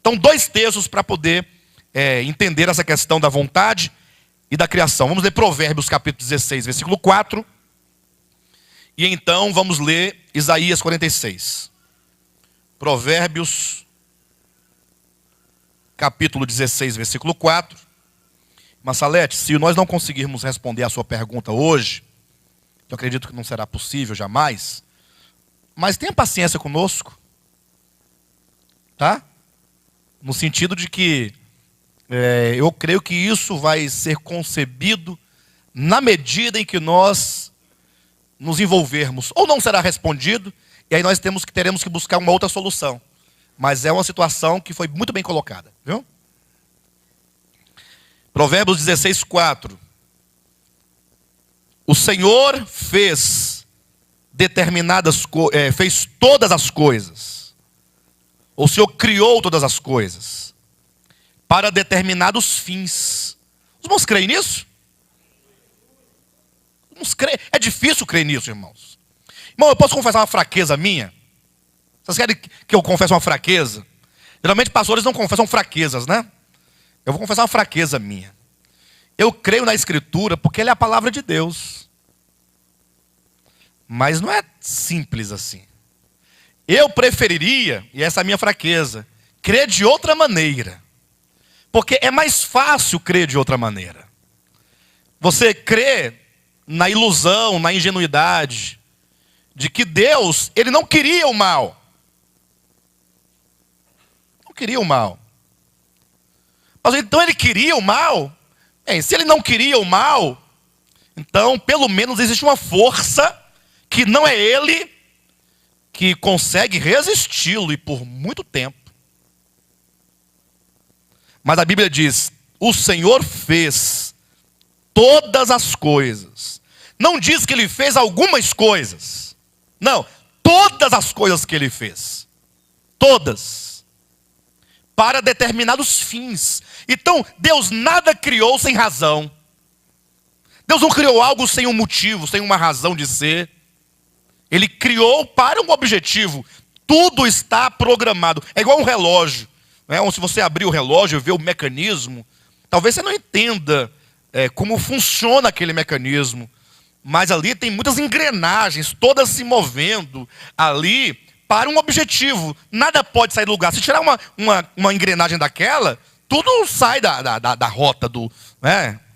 Então, 2 textos para poder entender essa questão da vontade e da criação. Vamos ler Provérbios capítulo 16, versículo 4. E então vamos ler Isaías 46. Provérbios capítulo 16, versículo 4. Massalete, se nós não conseguirmos responder a sua pergunta hoje, eu acredito que não será possível jamais, mas tenha paciência conosco, tá? No sentido de que eu creio que isso vai ser concebido na medida em que nós nos envolvermos. Ou não será respondido, e aí nós teremos que buscar uma outra solução. Mas é uma situação que foi muito bem colocada, viu? Provérbios 16, 4. O Senhor fez fez todas as coisas. O Senhor criou todas as coisas para determinados fins. Os irmãos creem nisso? É difícil crer nisso, irmãos. Irmão, eu posso confessar uma fraqueza minha? Vocês querem que eu confesse uma fraqueza? Geralmente pastores não confessam fraquezas, né? Eu vou confessar uma fraqueza minha. Eu creio na Escritura porque ela é a palavra de Deus. Mas não é simples assim. Eu preferiria, e essa é a minha fraqueza, crer de outra maneira. Porque é mais fácil crer de outra maneira. Você crê na ilusão, na ingenuidade, de que Deus, Ele não queria o mal. Não queria o mal. Mas então Ele queria o mal? Se Ele não queria o mal, então pelo menos existe uma força que não é Ele que consegue resisti-lo e por muito tempo. Mas a Bíblia diz, o Senhor fez todas as coisas. Não diz que Ele fez algumas coisas. Não, todas as coisas que Ele fez. Todas. Para determinados fins. Então, Deus nada criou sem razão. Deus não criou algo sem um motivo, sem uma razão de ser. Ele criou para um objetivo. Tudo está programado. É igual um relógio. Se você abrir o relógio e ver o mecanismo, talvez você não entenda como funciona aquele mecanismo. Mas ali tem muitas engrenagens, todas se movendo ali para um objetivo. Nada pode sair do lugar. Se tirar uma engrenagem daquela, tudo sai da rota do...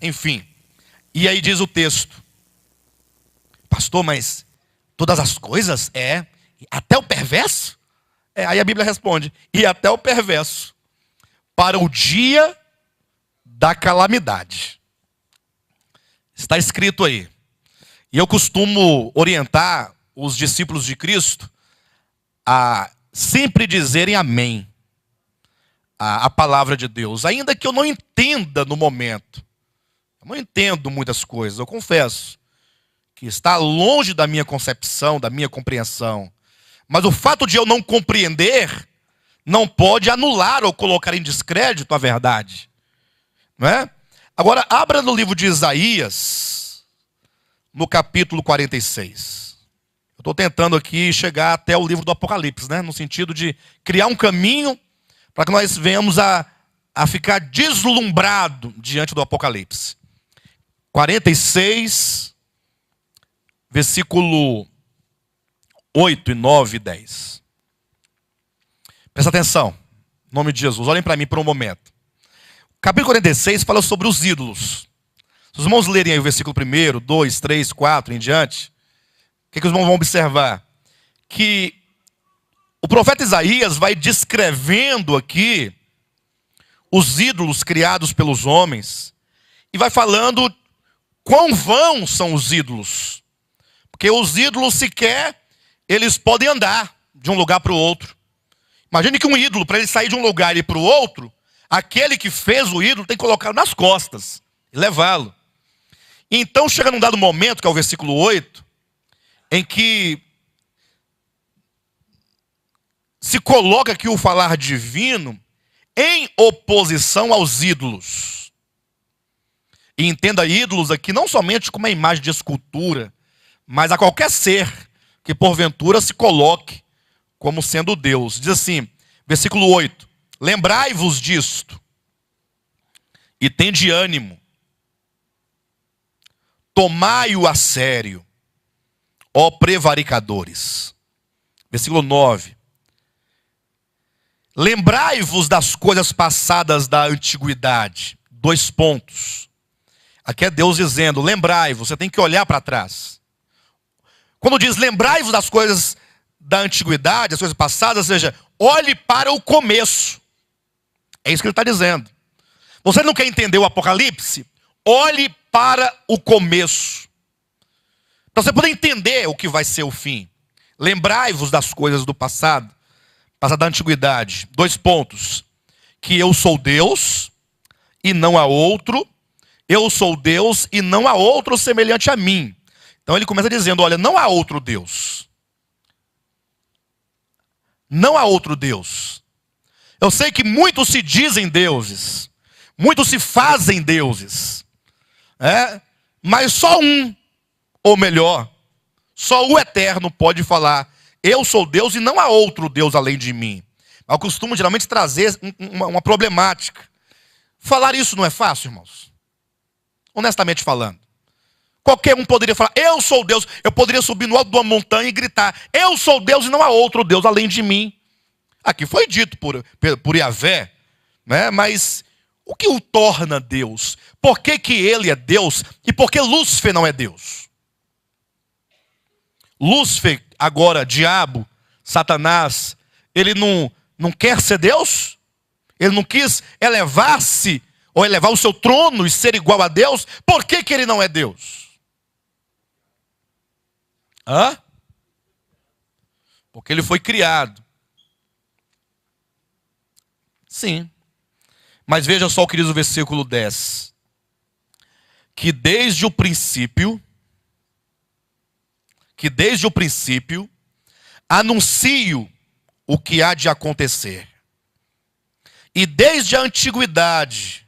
Enfim. E aí diz o texto. Pastor, mas todas as coisas? Até o perverso? Aí a Bíblia responde. E até o perverso. Para o dia da calamidade. Está escrito aí. E eu costumo orientar os discípulos de Cristo a sempre dizerem amém a palavra de Deus, ainda que eu não entenda no momento. Eu não entendo muitas coisas, eu confesso que está longe da minha concepção, da minha compreensão. Mas o fato de eu não compreender não pode anular ou colocar em descrédito a verdade. Não é? Agora, abra no livro de Isaías, no capítulo 46. Eu estou tentando aqui chegar até o livro do Apocalipse, né? No sentido de criar um caminho para que nós venhamos a ficar deslumbrado diante do Apocalipse. 46, versículo 8, 9 e 10. Presta atenção, em nome de Jesus, olhem para mim por um momento. O capítulo 46 fala sobre os ídolos. Se os irmãos lerem aí o versículo 1, 2, 3, 4 em diante, o que os irmãos vão observar? Que o profeta Isaías vai descrevendo aqui os ídolos criados pelos homens e vai falando quão vãos são os ídolos. Porque os ídolos sequer, eles podem andar de um lugar para o outro. Imagine que um ídolo, para ele sair de um lugar e ir para o outro, aquele que fez o ídolo tem que colocá-lo nas costas e levá-lo. Então chega num dado momento, que é o versículo 8, em que se coloca aqui o falar divino em oposição aos ídolos. E entenda ídolos aqui não somente como uma imagem de escultura, mas a qualquer ser que porventura se coloque como sendo Deus. Diz assim, versículo 8. Lembrai-vos disto, e tende ânimo. Tomai-o a sério, ó prevaricadores. Versículo 9. Lembrai-vos das coisas passadas da antiguidade. 2 pontos. Aqui é Deus dizendo, lembrai-vos, você tem que olhar para trás. Quando diz lembrai-vos das coisas da antiguidade, as coisas passadas, ou seja, olhe para o começo. É isso que ele está dizendo. Você não quer entender o Apocalipse? Olhe para o começo. Para você poder entender o que vai ser o fim. Lembrai-vos das coisas do passado, da antiguidade. 2 pontos. Que eu sou Deus e não há outro. Eu sou Deus e não há outro semelhante a mim. Então ele começa dizendo, olha, não há outro Deus. Não há outro Deus. Eu sei que muitos se dizem deuses. Muitos se fazem deuses. Mas só um, ou melhor, só o Eterno pode falar, eu sou Deus e não há outro Deus além de mim. Eu costumo geralmente trazer uma problemática. Falar isso não é fácil, irmãos? Honestamente falando. Qualquer um poderia falar, eu sou Deus. Eu poderia subir no alto de uma montanha e gritar, eu sou Deus e não há outro Deus além de mim. Aqui foi dito por Yahvé, né? Mas o que o torna Deus? Por que que ele é Deus e por que Lúcifer não é Deus? Lúcifer, agora diabo, Satanás, ele não quer ser Deus? Ele não quis elevar-se ou elevar o seu trono e ser igual a Deus? Por que que ele não é Deus? Porque ele foi criado. Sim. Mas veja só o que diz o versículo 10. Que desde o princípio, anuncio o que há de acontecer. E desde a antiguidade,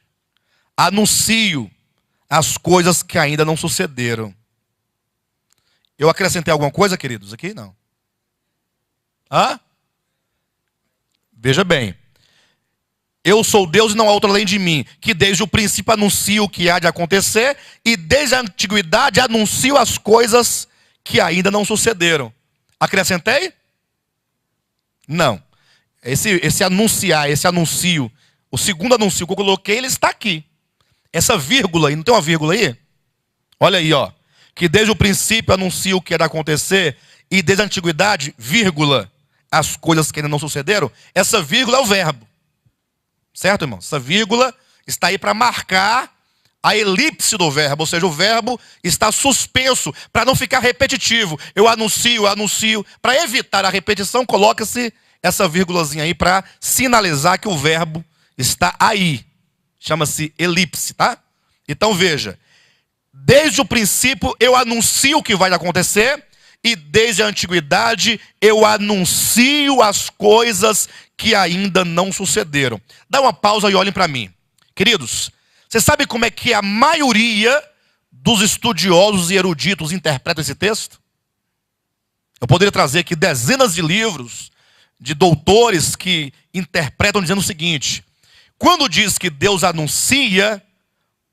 anuncio as coisas que ainda não sucederam. Eu acrescentei alguma coisa, queridos, aqui? Não. Veja bem. Eu sou Deus e não há outro além de mim, que desde o princípio anuncio o que há de acontecer, e desde a antiguidade anuncio as coisas que ainda não sucederam. Acrescentei? Não. Esse anunciar, esse anuncio, o segundo anuncio que eu coloquei, ele está aqui. Essa vírgula aí, não tem uma vírgula aí? Olha aí, ó. Que desde o princípio anuncio o que há de acontecer, e desde a antiguidade, vírgula, as coisas que ainda não sucederam. Essa vírgula é o verbo. Certo, irmão? Essa vírgula está aí para marcar a elipse do verbo, ou seja, o verbo está suspenso, para não ficar repetitivo. Eu anuncio. Para evitar a repetição, coloca-se essa vírgulazinha aí para sinalizar que o verbo está aí. Chama-se elipse, tá? Então veja, desde o princípio eu anuncio o que vai acontecer, e desde a antiguidade eu anuncio as coisas que ainda não sucederam. Dá uma pausa e olhem para mim. Queridos, você sabe como é que a maioria dos estudiosos e eruditos interpretam esse texto? Eu poderia trazer aqui dezenas de livros de doutores que interpretam dizendo o seguinte: quando diz que Deus anuncia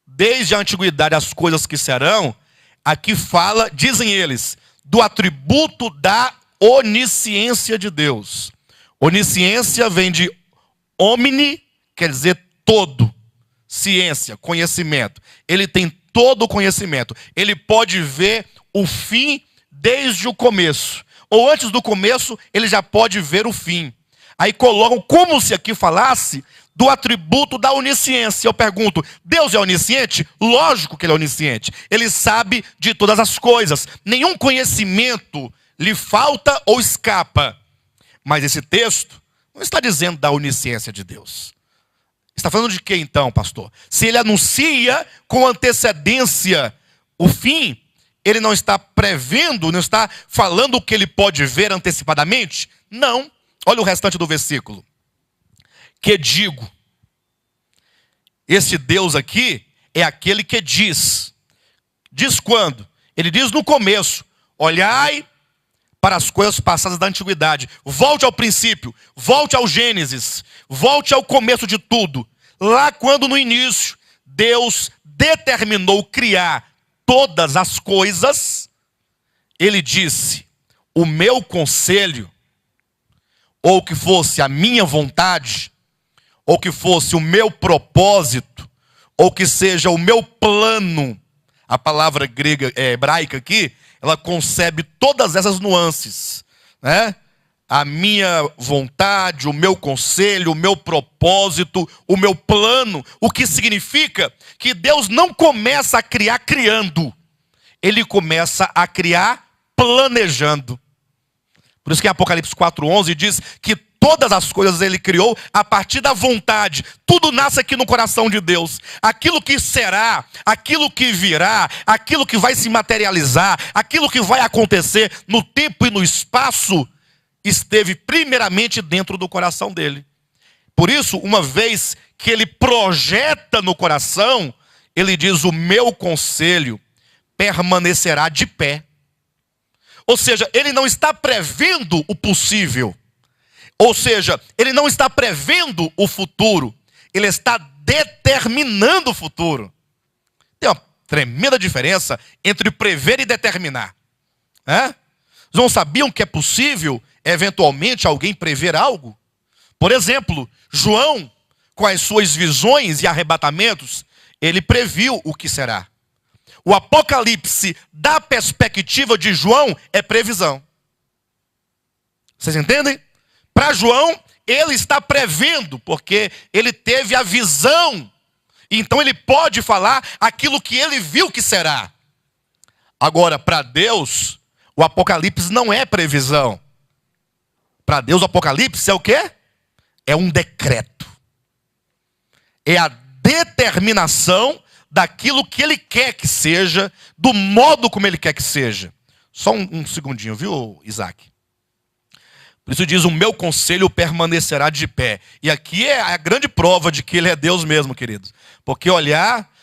desde a antiguidade as coisas que serão, aqui fala, dizem eles, do atributo da onisciência de Deus. Onisciência vem de omni, quer dizer todo. Ciência, conhecimento. Ele tem todo o conhecimento. Ele pode ver o fim desde o começo. Ou antes do começo, ele já pode ver o fim. Aí colocam como se aqui falasse do atributo da onisciência. Eu pergunto, Deus é onisciente? Lógico que ele é onisciente. Ele sabe de todas as coisas. Nenhum conhecimento lhe falta ou escapa. Mas esse texto não está dizendo da onisciência de Deus. Está falando de quê então, pastor? Se ele anuncia com antecedência o fim, ele não está prevendo, não está falando o que ele pode ver antecipadamente? Não. Olha o restante do versículo. Que digo, esse Deus aqui é aquele que diz. Diz quando? Ele diz no começo, olhai para as coisas passadas da antiguidade. Volte ao princípio, volte ao Gênesis, volte ao começo de tudo. Lá quando no início Deus determinou criar todas as coisas, ele disse: o meu conselho, ou que fosse a minha vontade, ou que fosse o meu propósito, ou que seja o meu plano. A palavra grega, hebraica aqui, ela concebe todas essas nuances, né? A minha vontade, o meu conselho, o meu propósito, o meu plano. O que significa que Deus não começa a criar criando. Ele começa a criar planejando. Por isso que em Apocalipse 4:11 diz que todas as coisas ele criou a partir da vontade. Tudo nasce aqui no coração de Deus. Aquilo que será, aquilo que virá, aquilo que vai se materializar, aquilo que vai acontecer no tempo e no espaço, esteve primeiramente dentro do coração dele. Por isso, uma vez que ele projeta no coração, ele diz: o meu conselho permanecerá de pé. Ou seja, ele não está prevendo o possível. Ou seja, ele não está prevendo o futuro. Ele está determinando o futuro. Tem uma tremenda diferença entre prever e determinar. Vocês não sabiam que é possível, eventualmente, alguém prever algo? Por exemplo, João, com as suas visões e arrebatamentos, ele previu o que será. O Apocalipse, da perspectiva de João, é previsão. Vocês entendem? Para João, ele está prevendo, porque ele teve a visão. Então ele pode falar aquilo que ele viu que será. Agora, para Deus, o Apocalipse não é previsão. Para Deus, o Apocalipse é o quê? É um decreto. É a determinação daquilo que ele quer que seja, do modo como ele quer que seja. Só um segundinho, viu, Isaac? Por isso diz: o meu conselho permanecerá de pé. E aqui é a grande prova de que ele é Deus mesmo, queridos. Porque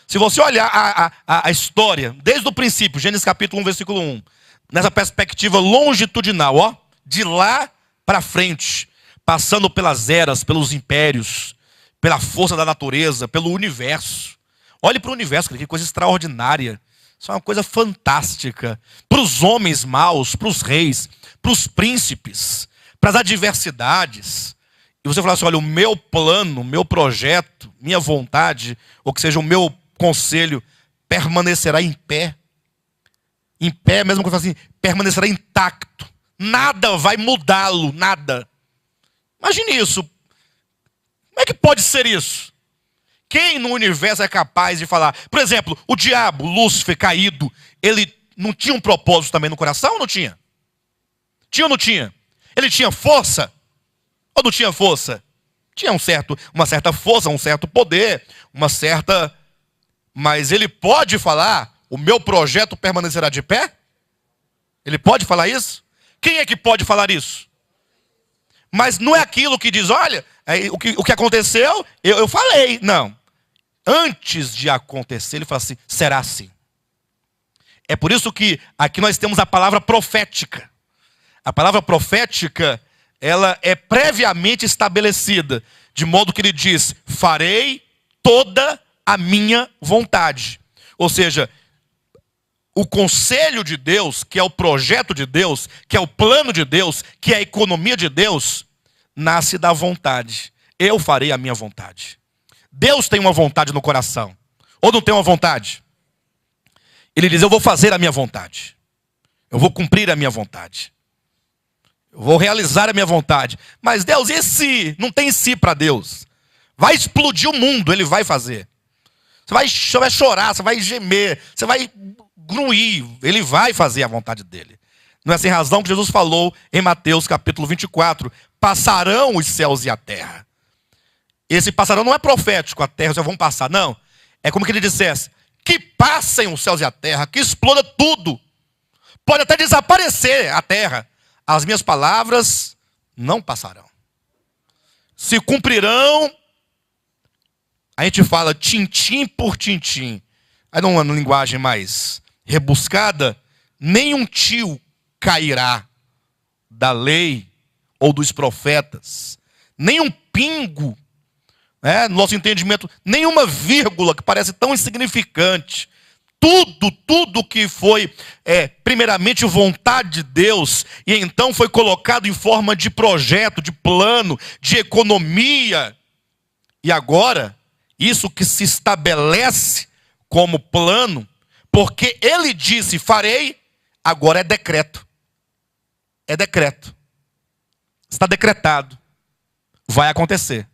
se você olhar a história, desde o princípio, Gênesis capítulo 1, versículo 1, nessa perspectiva longitudinal, de lá para frente, passando pelas eras, pelos impérios, pela força da natureza, pelo universo. Olhe para o universo, que coisa extraordinária. Isso é uma coisa fantástica. Para os homens maus, para os reis, para os príncipes, para as adversidades. E você fala assim: olha, o meu plano, o meu projeto, minha vontade, ou que seja, o meu conselho, permanecerá em pé. Em pé, mesmo que eu fale assim, permanecerá intacto. Nada vai mudá-lo, nada. Imagine isso. Como é que pode ser isso? Quem no universo é capaz de falar? Por exemplo, o diabo, Lúcifer, caído, ele não tinha um propósito também no coração ou não tinha? Tinha ou não tinha? Ele tinha força? Ou não tinha força? Tinha uma certa força, um certo poder, mas ele pode falar: o meu projeto permanecerá de pé? Ele pode falar isso? Quem é que pode falar isso? Mas não é aquilo que diz: olha, o que aconteceu, eu falei. Não. Antes de acontecer, ele fala assim: será assim. É por isso que aqui nós temos a palavra profética. A palavra profética, ela é previamente estabelecida, de modo que ele diz: farei toda a minha vontade. Ou seja, o conselho de Deus, que é o projeto de Deus, que é o plano de Deus, que é a economia de Deus, nasce da vontade. Eu farei a minha vontade. Deus tem uma vontade no coração. Ou não tem uma vontade? Ele diz: eu vou fazer a minha vontade. Eu vou cumprir a minha vontade. Eu vou realizar a minha vontade. Mas Deus, e se? Não tem si para Deus. Vai explodir o mundo, ele vai fazer. Você vai chorar, você vai gemer, você vai grunhir. Ele vai fazer a vontade dele. Não é sem razão que Jesus falou em Mateus capítulo 24: passarão os céus e a terra. Esse passarão não é profético, a terra já vão passar, não. É como que ele dissesse: que passem os céus e a terra, que exploda tudo. Pode até desaparecer a terra. As minhas palavras não passarão. Se cumprirão, a gente fala tintim por tintim. Aí numa linguagem mais rebuscada, nenhum tio cairá da lei ou dos profetas, nem um pingo, no nosso entendimento, nenhuma vírgula que parece tão insignificante. Tudo que foi primeiramente vontade de Deus, e então foi colocado em forma de projeto, de plano, de economia. E agora, isso que se estabelece como plano, porque ele disse farei, agora é decreto. É decreto. Está decretado. Vai acontecer.